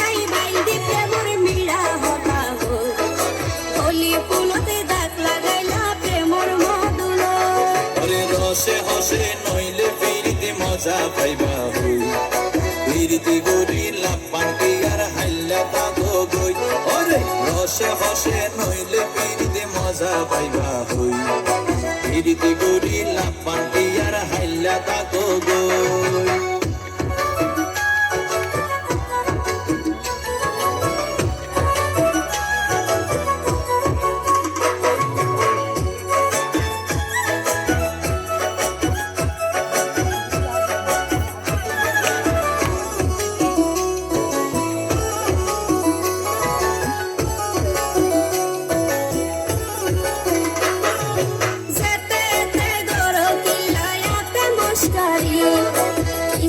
ফুসাই বাইল দি প্রেমর মিড়া হতা হো কলি ফুলতে দাগ লাগাইলা প্রেমর মধুল ওরে রসে হসে নইলে পিরিতে মজা পাইবা হই পিরিতি গরি লাপান্টি আর হাইলা তাগো গই ওরে রসে হসে নইলে পিরিতে মজা পাইবা হই পিরিতি গরি লাপান্টি আর হাইলা তাগো গই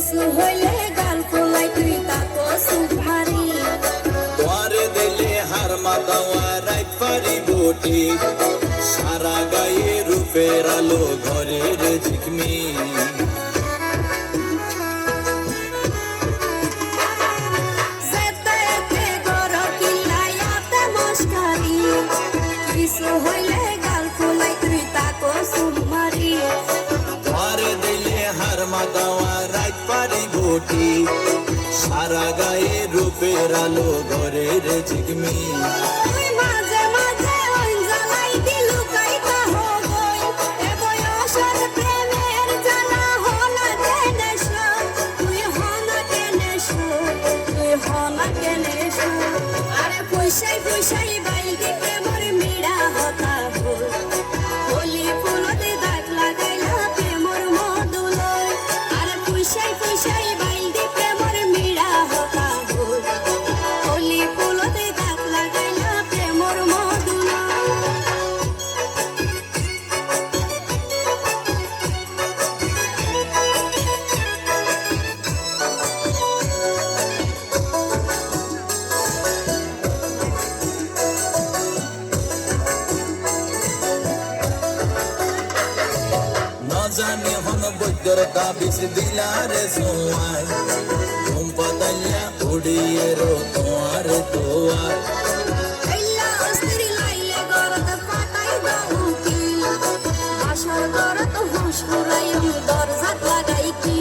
কিছু হইলে গাল ফুলাই তুই তাকো সুমারি তোয়ারে দিলে হার মাতাওয়া রাইত পারি বটি সারা গায়ে রূপের আলো ঘরের ঝিকমি কিছু হইলে গাল ফুলাই তুই তাকো সুমারি তোয়ারে দিলে হার মাতাওয়া রাইত পারি বটি সারা গায়ে রূপের আলো ঘরের ঝিকমি তুই মাঝে মাঝে ওই জ্বালাই দিলু কাইতা হো গই এ বয়সের প্রেমের জ্বালা হনা কেনেশ তুই হনা কেনেশ তুই হনা কেনেশ আরে ফুসাই ফুসাই বাইল দি প্রেমর মিড়া হতা হো কলি ফুলতে দাগ লাগাইলা প্রেমর মধুল আরে ফুসাই ফুসাই বাইল দি প্রেমর মিড়া হতা হো কলি ফুলতে দাগ লাগাইলা প্রেমর মধুল জানি হন বৈদ্যর তাবিজ দিলারে সোয়াই ঘুম পাতাইয়া উড়িয়ে রো তোমার তোয়ার আইলা অস্ত্রি লাইলে গরত পাতাই দাও কি আশার গরত হুঁশ ফুরাইম দরজাত লাগাই কি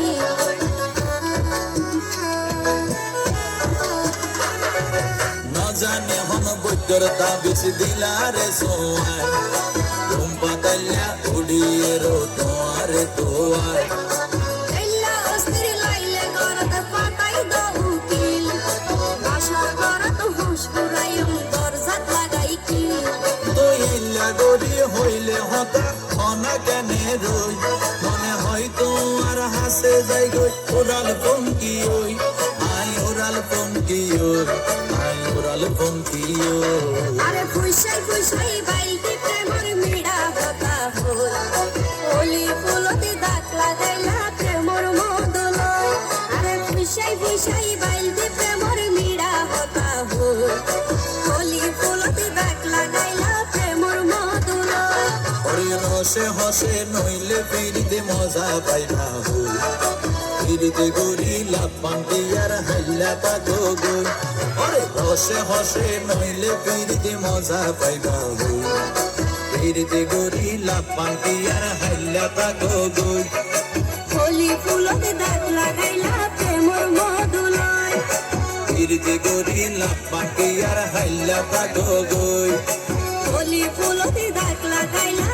না জানি হন বৈদ্যর তাবিজ দিলারে সোয়াই ঘুম পাতাইয়া উড়িয়ে রো তোমার তোয়ার আইলা অস্ত্রি লাইলে গরত পাতাই দাও কি আশার গরত হুঁশ ফুরাইম দরজাত লাগাই কি দইলা গরি হইলে হতা হনা কেনে রই মনে হয় তোমার হাসে যাই গই ওরাল পঙ্কি ওই আই ওরাল পঙ্কি ওই আই ওরাল পঙ্কি ওই আরে ফুসাই ফুসাই বাইল দি প্রেমর মিড়া হতা হো কলি ফুলতে দাগ লাগাইলা প্রেমর মধুল আরে ফুসাই ফুসাই বাইল দি প্রেমর মিড়া হতা হো কলি ফুলতে দাগ লাগাইলা প্রেমর মধুল ওরে রসে হসে নইলে পিরিতে মজা পাইবা হই পিরিতে গরি লাপান্তি আর হাইলা তাগো গই ওরে রসে হসে নইলে পিরিতে মজা পাইবা হই পিরিতে গরি লাপান্তি আর হাইলা তাগো গই কলি ফুলতে দাগ লাগাইলা প্রেমর মধুল পিরিতে গরি লাপান্তি আর হাইলা তাগো গই কলি ফুলতে দাগ লাগাইলা